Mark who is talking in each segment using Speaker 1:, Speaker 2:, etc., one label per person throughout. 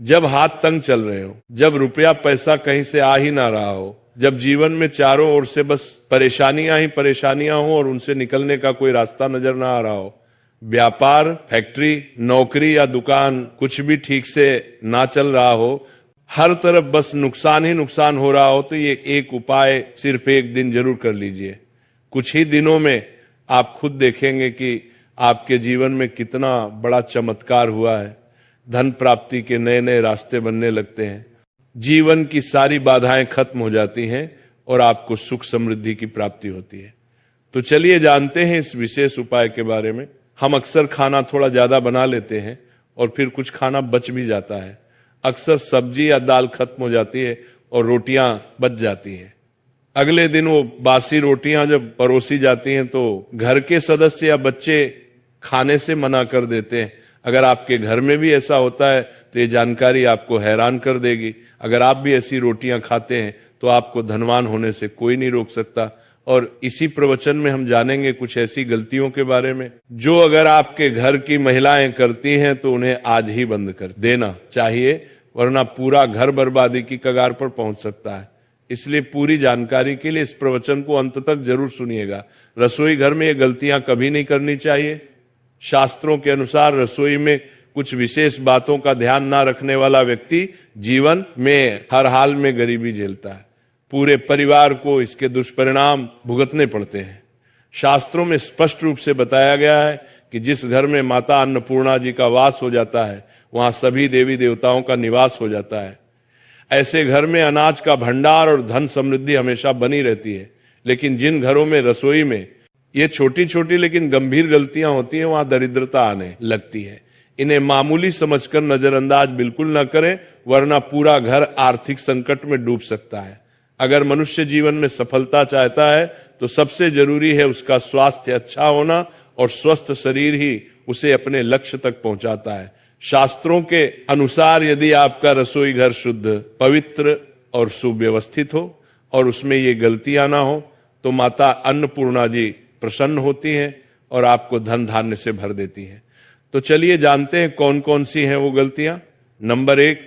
Speaker 1: जब हाथ तंग चल रहे हो, जब रुपया पैसा कहीं से आ ही ना रहा हो, जब जीवन में चारों ओर से बस परेशानियां ही परेशानियां हो और उनसे निकलने का कोई रास्ता नजर ना आ रहा हो, व्यापार, फैक्ट्री, नौकरी या दुकान कुछ भी ठीक से ना चल रहा हो, हर तरफ बस नुकसान ही नुकसान हो रहा हो, तो ये एक उपाय सिर्फ एक दिन जरूर कर लीजिए। कुछ ही दिनों में आप खुद देखेंगे कि आपके जीवन में कितना बड़ा चमत्कार हुआ है। धन प्राप्ति के नए नए रास्ते बनने लगते हैं, जीवन की सारी बाधाएं खत्म हो जाती हैं और आपको सुख समृद्धि की प्राप्ति होती है। तो चलिए जानते हैं इस विशेष उपाय के बारे में। हम अक्सर खाना थोड़ा ज्यादा बना लेते हैं और फिर कुछ खाना बच भी जाता है। अक्सर सब्जी या दाल खत्म हो जाती है और रोटियां बच जाती हैं। अगले दिन वो बासी रोटियां जब परोसी जाती हैं तो घर के सदस्य या बच्चे खाने से मना कर देते हैं। अगर आपके घर में भी ऐसा होता है तो ये जानकारी आपको हैरान कर देगी। अगर आप भी ऐसी रोटियां खाते हैं तो आपको धनवान होने से कोई नहीं रोक सकता। और इसी प्रवचन में हम जानेंगे कुछ ऐसी गलतियों के बारे में जो अगर आपके घर की महिलाएं करती हैं तो उन्हें आज ही बंद कर देना चाहिए, वरना पूरा घर बर्बादी की कगार पर पहुंच सकता है। इसलिए पूरी जानकारी के लिए इस प्रवचन को अंत तक जरूर सुनिएगा। रसोई घर में ये गलतियां कभी नहीं करनी चाहिए। शास्त्रों के अनुसार रसोई में कुछ विशेष बातों का ध्यान ना रखने वाला व्यक्ति जीवन में हर हाल में गरीबी झेलता है। पूरे परिवार को इसके दुष्परिणाम भुगतने पड़ते हैं। शास्त्रों में स्पष्ट रूप से बताया गया है कि जिस घर में माता अन्नपूर्णा जी का वास हो जाता है वहां सभी देवी देवताओं का निवास हो जाता है। ऐसे घर में अनाज का भंडार और धन समृद्धि हमेशा बनी रहती है। लेकिन जिन घरों में रसोई में ये छोटी छोटी लेकिन गंभीर गलतियां होती हैं वहां दरिद्रता आने लगती है। इन्हें मामूली समझकर नजरअंदाज बिल्कुल न करें, वरना पूरा घर आर्थिक संकट में डूब सकता है। अगर मनुष्य जीवन में सफलता चाहता है तो सबसे जरूरी है उसका स्वास्थ्य अच्छा होना, और स्वस्थ शरीर ही उसे अपने लक्ष्य तक पहुंचाता है। शास्त्रों के अनुसार यदि आपका रसोई घर शुद्ध, पवित्र और सुव्यवस्थित हो और उसमें ये गलतियां ना हो तो माता अन्नपूर्णा जी प्रसन्न होती हैं और आपको धन धान्य से भर देती हैं। तो चलिए जानते हैं कौन कौन सी हैं वो गलतियां। नंबर 1,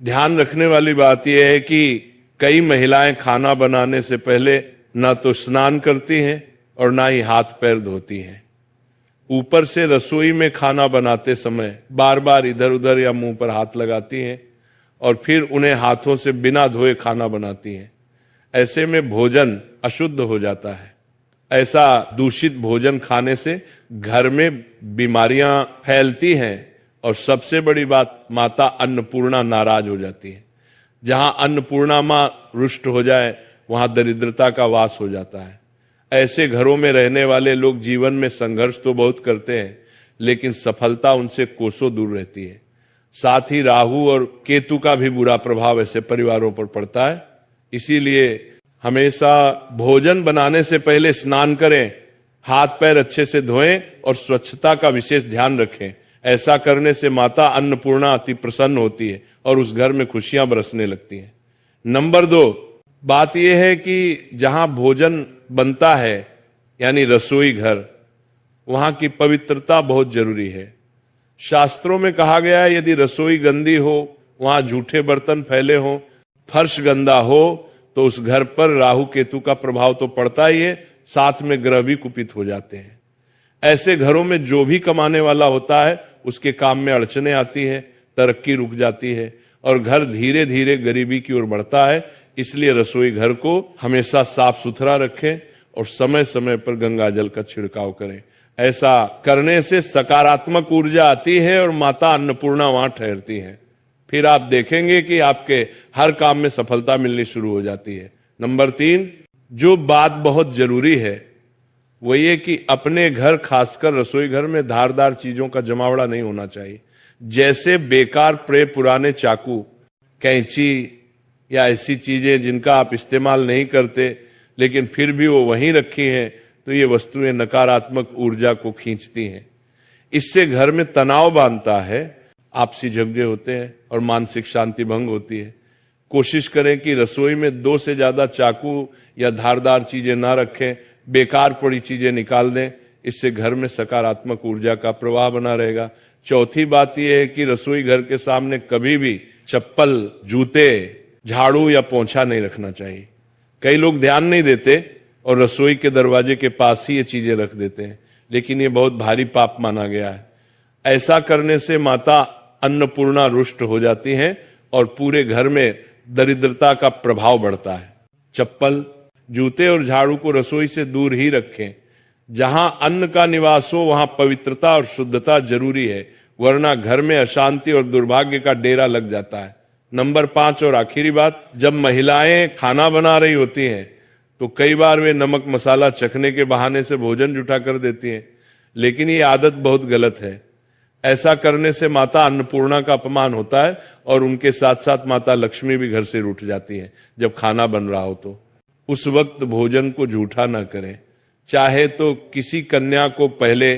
Speaker 1: ध्यान रखने वाली बात यह है कि कई महिलाएं खाना बनाने से पहले ना तो स्नान करती हैं और ना ही हाथ पैर धोती हैं। ऊपर से रसोई में खाना बनाते समय बार बार इधर उधर या मुंह पर हाथ लगाती हैं और फिर उन्हें हाथों से बिना धोए खाना बनाती हैं। ऐसे में भोजन अशुद्ध हो जाता है। ऐसा दूषित भोजन खाने से घर में बीमारियां फैलती हैं और सबसे बड़ी बात, माता अन्नपूर्णा नाराज हो जाती है। जहां अन्नपूर्णा मां रुष्ट हो जाए वहां दरिद्रता का वास हो जाता है। ऐसे घरों में रहने वाले लोग जीवन में संघर्ष तो बहुत करते हैं लेकिन सफलता उनसे कोसों दूर रहती है। साथ ही राहु और केतु का भी बुरा प्रभाव ऐसे परिवारों पर पड़ता है। इसीलिए हमेशा भोजन बनाने से पहले स्नान करें, हाथ पैर अच्छे से धोएं और स्वच्छता का विशेष ध्यान रखें। ऐसा करने से माता अन्नपूर्णा अति प्रसन्न होती है और उस घर में खुशियां बरसने लगती हैं। नंबर 2, बात यह है कि जहां भोजन बनता है यानी रसोई घर, वहां की पवित्रता बहुत जरूरी है। शास्त्रों में कहा गया है यदि रसोई गंदी हो, वहां झूठे बर्तन फैले हों, फर्श गंदा हो तो उस घर पर राहु केतु का प्रभाव तो पड़ता ही है, साथ में ग्रह भी कुपित हो जाते हैं। ऐसे घरों में जो भी कमाने वाला होता है उसके काम में अड़चने आती है, तरक्की रुक जाती है और घर धीरे धीरे गरीबी की ओर बढ़ता है। इसलिए रसोई घर को हमेशा साफ सुथरा रखें और समय समय पर गंगा जल का छिड़काव करें। ऐसा करने से सकारात्मक ऊर्जा आती है और माता अन्नपूर्णा वहां ठहरती है। फिर आप देखेंगे कि आपके हर काम में सफलता मिलनी शुरू हो जाती है। नंबर 3, जो बात बहुत जरूरी है वो ये कि अपने घर, खासकर रसोई घर में धारदार चीजों का जमावड़ा नहीं होना चाहिए। जैसे बेकार पड़े पुराने चाकू, कैंची या ऐसी चीजें जिनका आप इस्तेमाल नहीं करते लेकिन फिर भी वो वहीं रखी हैं, तो ये वस्तुएं नकारात्मक ऊर्जा को खींचती हैं। इससे घर में तनाव बांधता है, आपसी झगड़े होते हैं और मानसिक शांति भंग होती है। कोशिश करें कि रसोई में 2 से ज्यादा चाकू या धारदार चीजें ना रखें, बेकार पड़ी चीजें निकाल दें। इससे घर में सकारात्मक ऊर्जा का प्रवाह बना रहेगा। चौथी बात यह है कि रसोई घर के सामने कभी भी चप्पल, जूते, झाड़ू या पोंछा नहीं रखना चाहिए। कई लोग ध्यान नहीं देते और रसोई के दरवाजे के पास ही ये चीजें रख देते हैं, लेकिन ये बहुत भारी पाप माना गया है। ऐसा करने से माता अन्नपूर्णा रुष्ट हो जाती हैं और पूरे घर में दरिद्रता का प्रभाव बढ़ता है। चप्पल, जूते और झाड़ू को रसोई से दूर ही रखें। जहां अन्न का निवास हो वहां पवित्रता और शुद्धता जरूरी है, वरना घर में अशांति और दुर्भाग्य का डेरा लग जाता है। नंबर 5 और आखिरी बात, जब महिलाएं खाना बना रही होती हैं तो कई बार वे नमक मसाला चखने के बहाने से भोजन जुटा कर देती हैं, लेकिन ये आदत बहुत गलत है। ऐसा करने से माता अन्नपूर्णा का अपमान होता है और उनके साथ साथ माता लक्ष्मी भी घर से रूठ जाती है। जब खाना बन रहा हो तो उस वक्त भोजन को जूठा ना करें। चाहे तो किसी कन्या को पहले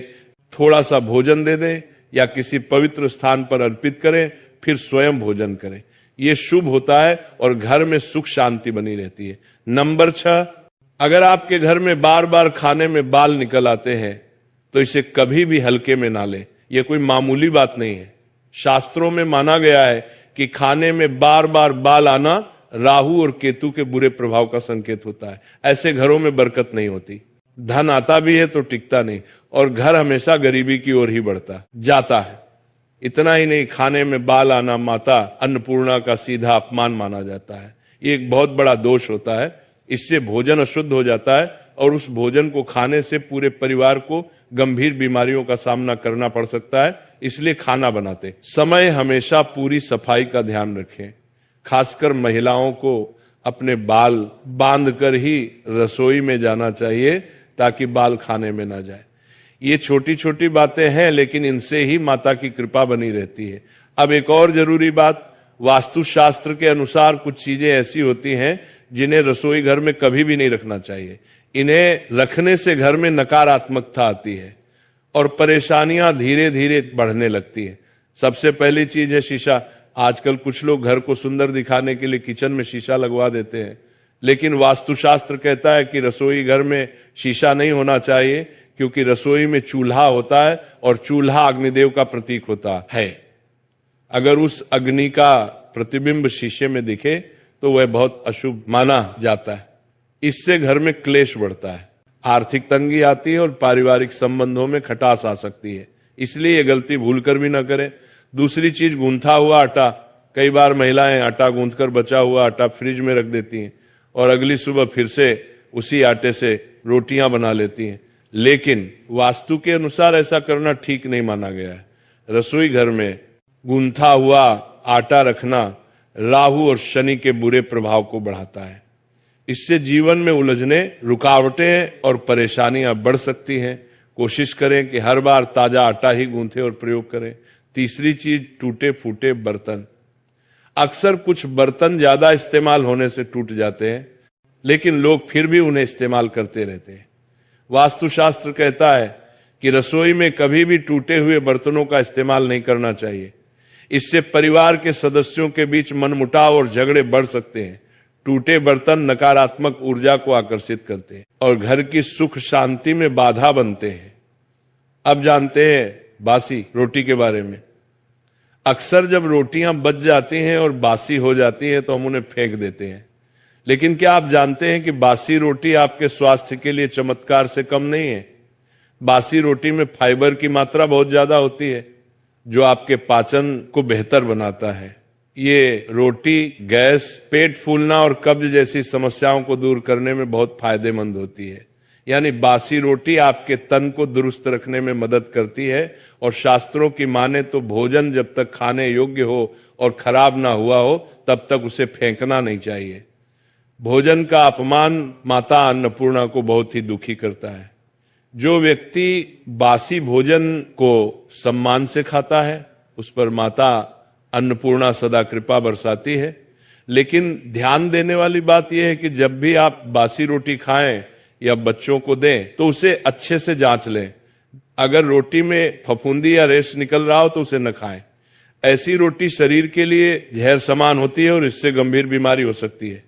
Speaker 1: थोड़ा सा भोजन दे दें या किसी पवित्र स्थान पर अर्पित करें, फिर स्वयं भोजन करें। ये शुभ होता है और घर में सुख शांति बनी रहती है। नंबर 6, अगर आपके घर में बार बार खाने में बाल निकल आते हैं तो इसे कभी भी हल्के में ना लें। यह कोई मामूली बात नहीं है। शास्त्रों में माना गया है कि खाने में बार बार बाल आना राहु और केतु के बुरे प्रभाव का संकेत होता है। ऐसे घरों में बरकत नहीं होती, धन आता भी है तो टिकता नहीं और घर हमेशा गरीबी की ओर ही बढ़ता जाता है। इतना ही नहीं, खाने में बाल आना माता अन्नपूर्णा का सीधा अपमान माना जाता है। ये एक बहुत बड़ा दोष होता है। इससे भोजन अशुद्ध हो जाता है और उस भोजन को खाने से पूरे परिवार को गंभीर बीमारियों का सामना करना पड़ सकता है। इसलिए खाना बनाते समय हमेशा पूरी सफाई का ध्यान रखें। खासकर महिलाओं को अपने बाल बांधकर ही रसोई में जाना चाहिए ताकि बाल खाने में ना जाए। ये छोटी छोटी बातें हैं, लेकिन इनसे ही माता की कृपा बनी रहती है। अब एक और जरूरी बात, वास्तुशास्त्र के अनुसार कुछ चीजें ऐसी होती हैं जिन्हें रसोई घर में कभी भी नहीं रखना चाहिए। इन्हें रखने से घर में नकारात्मकता आती है और परेशानियां धीरे धीरे बढ़ने लगती है। सबसे पहली चीज है शीशा। आजकल कुछ लोग घर को सुंदर दिखाने के लिए किचन में शीशा लगवा देते हैं, लेकिन वास्तुशास्त्र कहता है कि रसोई घर में शीशा नहीं होना चाहिए, क्योंकि रसोई में चूल्हा होता है और चूल्हा अग्निदेव का प्रतीक होता है। अगर उस अग्नि का प्रतिबिंब शीशे में दिखे तो वह बहुत अशुभ माना जाता है। इससे घर में क्लेश बढ़ता है, आर्थिक तंगी आती है और पारिवारिक संबंधों में खटास आ सकती है। इसलिए ये गलती भूल कर भी ना करें। दूसरी चीज, गूंथा हुआ आटा। कई बार महिलाएं आटा गूंथकर बचा हुआ आटा फ्रिज में रख देती हैं और अगली सुबह फिर से उसी आटे से रोटियां बना लेती हैं, लेकिन वास्तु के अनुसार ऐसा करना ठीक नहीं माना गया है। रसोई घर में गूंथा हुआ आटा रखना राहु और शनि के बुरे प्रभाव को बढ़ाता है। इससे जीवन में उलझने, रुकावटें और परेशानियां बढ़ सकती हैं। कोशिश करें कि हर बार ताजा आटा ही गूंथे और प्रयोग करें। तीसरी चीज, टूटे फूटे बर्तन। अक्सर कुछ बर्तन ज्यादा इस्तेमाल होने से टूट जाते हैं, लेकिन लोग फिर भी उन्हें इस्तेमाल करते रहते हैं। वास्तुशास्त्र कहता है कि रसोई में कभी भी टूटे हुए बर्तनों का इस्तेमाल नहीं करना चाहिए। इससे परिवार के सदस्यों के बीच मनमुटाव और झगड़े बढ़ सकते हैं। टूटे बर्तन नकारात्मक ऊर्जा को आकर्षित करते हैं और घर की सुख शांति में बाधा बनते हैं। अब जानते हैं बासी रोटी के बारे में। अक्सर जब रोटियां बच जाती हैं और बासी हो जाती हैं तो हम उन्हें फेंक देते हैं, लेकिन क्या आप जानते हैं कि बासी रोटी आपके स्वास्थ्य के लिए चमत्कार से कम नहीं है। बासी रोटी में फाइबर की मात्रा बहुत ज्यादा होती है, जो आपके पाचन को बेहतर बनाता है। ये रोटी गैस, पेट फूलना और कब्ज जैसी समस्याओं को दूर करने में बहुत फायदेमंद होती है। यानी बासी रोटी आपके तन को दुरुस्त रखने में मदद करती है और शास्त्रों की माने तो भोजन जब तक खाने योग्य हो और खराब ना हुआ हो तब तक उसे फेंकना नहीं चाहिए। भोजन का अपमान माता अन्नपूर्णा को बहुत ही दुखी करता है। जो व्यक्ति बासी भोजन को सम्मान से खाता है उस पर माता अन्नपूर्णा सदा कृपा बरसाती है। लेकिन ध्यान देने वाली बात यह है कि जब भी आप बासी रोटी खाएं या बच्चों को दें तो उसे अच्छे से जांच लें। अगर रोटी में फफूंदी या रेश निकल रहा हो तो उसे न खाएं। ऐसी रोटी शरीर के लिए जहर समान होती है और इससे गंभीर बीमारी हो सकती है।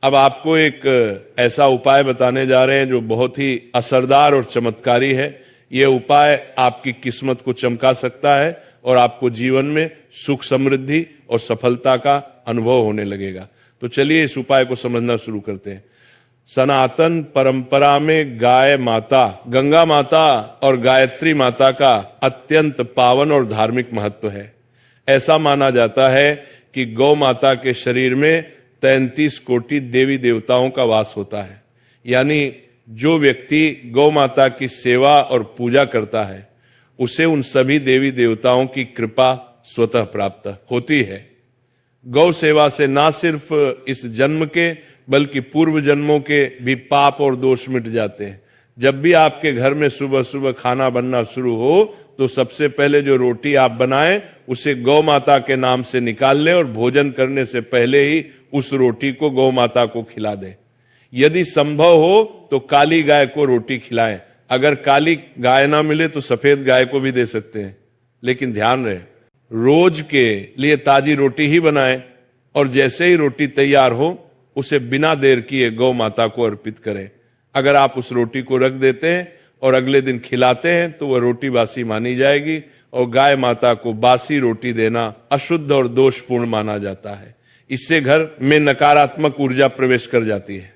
Speaker 1: अब आपको एक ऐसा उपाय बताने जा रहे हैं जो बहुत ही असरदार और चमत्कारी है। यह उपाय आपकी किस्मत को चमका सकता है और आपको जीवन में सुख समृद्धि और सफलता का अनुभव होने लगेगा। तो चलिए इस उपाय को समझना शुरू करते हैं। सनातन परंपरा में गाय माता, गंगा माता और गायत्री माता का अत्यंत पावन और धार्मिक महत्व है। ऐसा माना जाता है कि गौ माता के शरीर में 33 कोटि देवी देवताओं का वास होता है। यानी जो व्यक्ति गौ माता की सेवा और पूजा करता है उसे उन सभी देवी देवताओं की कृपा स्वतः प्राप्त होती है। गौ सेवा से ना सिर्फ इस जन्म के बल्कि पूर्व जन्मों के भी पाप और दोष मिट जाते हैं। जब भी आपके घर में सुबह सुबह खाना बनना शुरू हो तो सबसे पहले जो रोटी आप बनाएं उसे गौ माता के नाम से निकाल लें और भोजन करने से पहले ही उस रोटी को गौ माता को खिला दें। यदि संभव हो तो काली गाय को रोटी खिलाएं। अगर काली गाय ना मिले तो सफेद गाय को भी दे सकते हैं, लेकिन ध्यान रहे रोज के लिए ताजी रोटी ही बनाएं और जैसे ही रोटी तैयार हो उसे बिना देर किए गौ माता को अर्पित करें। अगर आप उस रोटी को रख देते हैं और अगले दिन खिलाते हैं तो वह रोटी बासी मानी जाएगी और गाय माता को बासी रोटी देना अशुद्ध और दोषपूर्ण माना जाता है। इससे घर में नकारात्मक ऊर्जा प्रवेश कर जाती है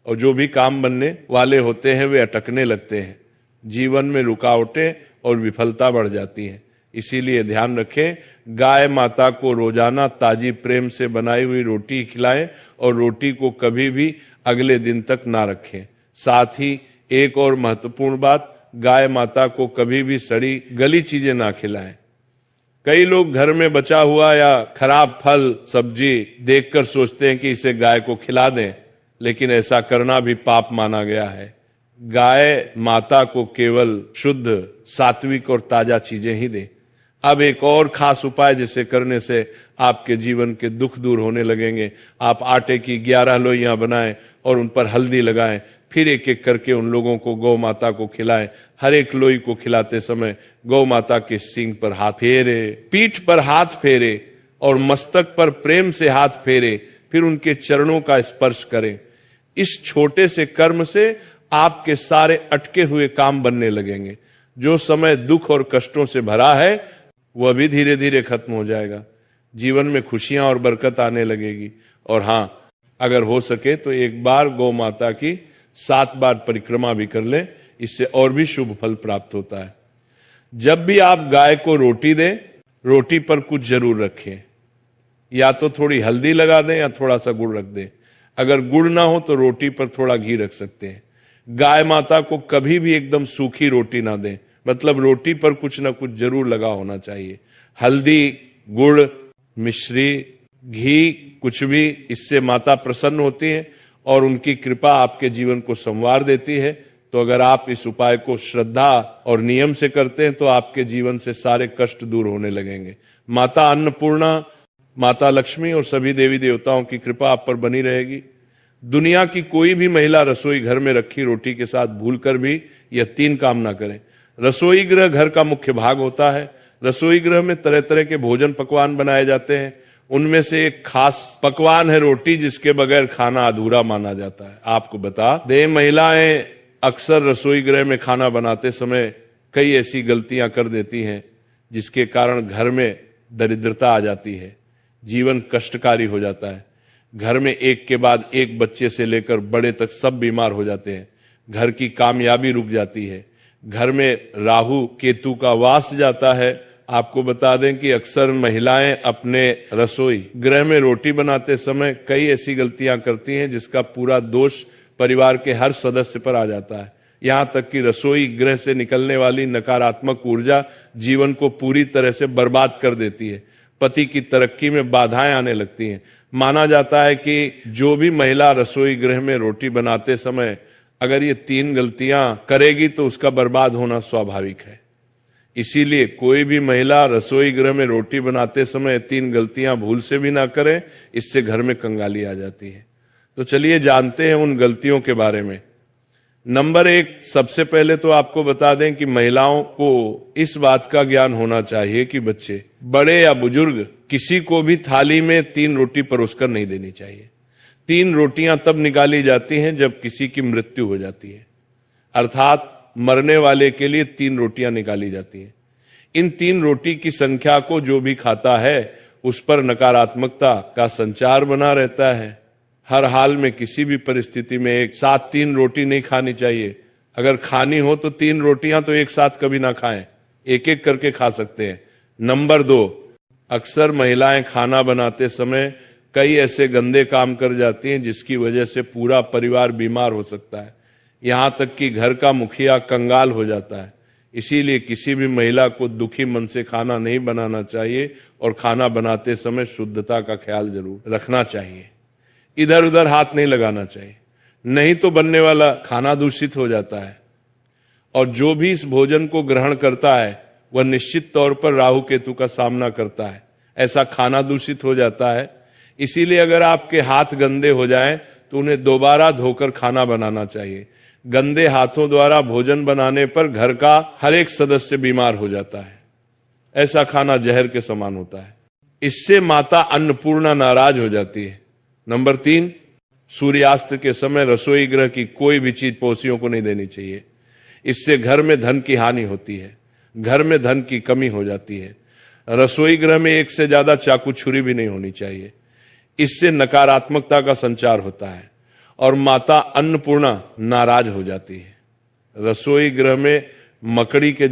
Speaker 1: और जो भी काम बनने वाले होते हैं वे अटकने लगते हैं। जीवन में रुकावटें और विफलता बढ़ जाती हैं। इसीलिए ध्यान रखें, गाय माता को रोजाना ताजी प्रेम से बनाई हुई रोटी खिलाएं और रोटी को कभी भी अगले दिन तक ना रखें। साथ ही एक और महत्वपूर्ण बात, गाय माता को कभी भी सड़ी गली चीजें ना खिलाएं। कई लोग घर में बचा हुआ या खराब फल सब्जी देखकर सोचते हैं कि इसे गाय को खिला दें, लेकिन ऐसा करना भी पाप माना गया है। गाय माता को केवल शुद्ध, सात्विक और ताजा चीजें ही दें। अब एक और खास उपाय जिसे करने से आपके जीवन के दुख दूर होने लगेंगे। आप आटे की 11 लोइयां बनाएं और उन पर हल्दी लगाएं, फिर एक एक करके उन लोगों को गौ माता को खिलाएं। हर एक लोई को खिलाते समय गौ माता के सींग पर हाथ फेरे, पीठ पर हाथ फेरे और मस्तक पर प्रेम से हाथ फेरे, फिर उनके चरणों का स्पर्श करें। इस छोटे से कर्म से आपके सारे अटके हुए काम बनने लगेंगे। जो समय दुख और कष्टों से भरा है वह भी धीरे धीरे खत्म हो जाएगा। जीवन में खुशियां और बरकत आने लगेगी। और हाँ, अगर हो सके तो एक बार गौ माता की 7 बार परिक्रमा भी कर लें, इससे और भी शुभ फल प्राप्त होता है। जब भी आप गाय को रोटी दें, रोटी पर कुछ जरूर रखें। या तो थोड़ी हल्दी लगा दें या थोड़ा सा गुड़ रख दें। अगर गुड़ ना हो तो रोटी पर थोड़ा घी रख सकते हैं। गाय माता को कभी भी एकदम सूखी रोटी ना दें, मतलब रोटी पर कुछ ना कुछ जरूर लगा होना चाहिए। हल्दी, गुड़, मिश्री, घी, कुछ भी, इससे माता प्रसन्न होती है और उनकी कृपा आपके जीवन को संवार देती है। तो अगर आप इस उपाय को श्रद्धा और नियम से करते हैं तो आपके जीवन से सारे कष्ट दूर होने लगेंगे। माता अन्नपूर्णा, माता लक्ष्मी और सभी देवी देवताओं की कृपा आप पर बनी रहेगी। दुनिया की कोई भी महिला रसोई घर में रखी रोटी के साथ भूलकर भी यह 3 काम ना करें। रसोई गृह घर का मुख्य भाग होता है। रसोई गृह में तरह तरह के भोजन पकवान बनाए जाते हैं। उनमें से एक खास पकवान है रोटी, जिसके बगैर खाना अधूरा माना जाता है। आपको बता दें, महिलाएं अक्सर रसोई गृह में खाना बनाते समय कई ऐसी गलतियां कर देती हैं जिसके कारण घर में दरिद्रता आ जाती है, जीवन कष्टकारी हो जाता है। घर में एक के बाद एक बच्चे से लेकर बड़े तक सब बीमार हो जाते हैं। घर की कामयाबी रुक जाती है। घर में राहु केतु का वास जाता है। आपको बता दें कि अक्सर महिलाएं अपने रसोई गृह में रोटी बनाते समय कई ऐसी गलतियां करती हैं जिसका पूरा दोष परिवार के हर सदस्य पर आ जाता है। यहां तक कि रसोई गृह से निकलने वाली नकारात्मक ऊर्जा जीवन को पूरी तरह से बर्बाद कर देती है। पति की तरक्की में बाधाएं आने लगती हैं। माना जाता है कि जो भी महिला रसोई गृह में रोटी बनाते समय अगर ये 3 गलतियां करेगी तो उसका बर्बाद होना स्वाभाविक है। इसीलिए कोई भी महिला रसोई गृह में रोटी बनाते समय 3 गलतियां भूल से भी ना करें, इससे घर में कंगाली आ जाती है। तो चलिए जानते हैं उन गलतियों के बारे में। नंबर 1, सबसे पहले तो आपको बता दें कि महिलाओं को इस बात का ज्ञान होना चाहिए कि बच्चे, बड़े या बुजुर्ग, किसी को भी थाली में 3 रोटी परोसकर नहीं देनी चाहिए। 3 रोटियां तब निकाली जाती हैं जब किसी की मृत्यु हो जाती है, अर्थात मरने वाले के लिए 3 रोटियां निकाली जाती हैं। इन 3 रोटी की संख्या को जो भी खाता है उस पर नकारात्मकता का संचार बना रहता है। हर हाल में किसी भी परिस्थिति में एक साथ 3 रोटी नहीं खानी चाहिए। अगर खानी हो तो 3 रोटियां तो एक साथ कभी ना खाएं, एक एक करके खा सकते हैं। नंबर 2, अक्सर महिलाएं खाना बनाते समय कई ऐसे गंदे काम कर जाती हैं जिसकी वजह से पूरा परिवार बीमार हो सकता है, यहां तक कि घर का मुखिया कंगाल हो जाता है। इसीलिए किसी भी महिला को दुखी मन से खाना नहीं बनाना चाहिए और खाना बनाते समय शुद्धता का ख्याल जरूर रखना चाहिए। इधर उधर हाथ नहीं लगाना चाहिए, नहीं तो बनने वाला खाना दूषित हो जाता है और जो भी इस भोजन को ग्रहण करता है वह निश्चित तौर पर राहु केतु का सामना करता है। ऐसा खाना दूषित हो जाता है। इसीलिए अगर आपके हाथ गंदे हो जाएं तो उन्हें दोबारा धोकर खाना बनाना चाहिए। गंदे हाथों द्वारा भोजन बनाने पर घर का हर एक सदस्य बीमार हो जाता है। ऐसा खाना जहर के समान होता है। इससे माता अन्नपूर्णा नाराज हो जाती है। नंबर 3, सूर्यास्त के समय रसोई गृह की कोई भी चीज पड़ोसियों को नहीं देनी चाहिए। इससे घर में धन की हानि होती है, घर में धन की कमी हो जाती है। रसोई गृह में एक से ज्यादा चाकू छुरी भी नहीं होनी चाहिए। इससे नकारात्मकता का संचार होता है और माता अन्नपूर्णा नाराज हो जाती है। रसोई गृह में मकड़ी के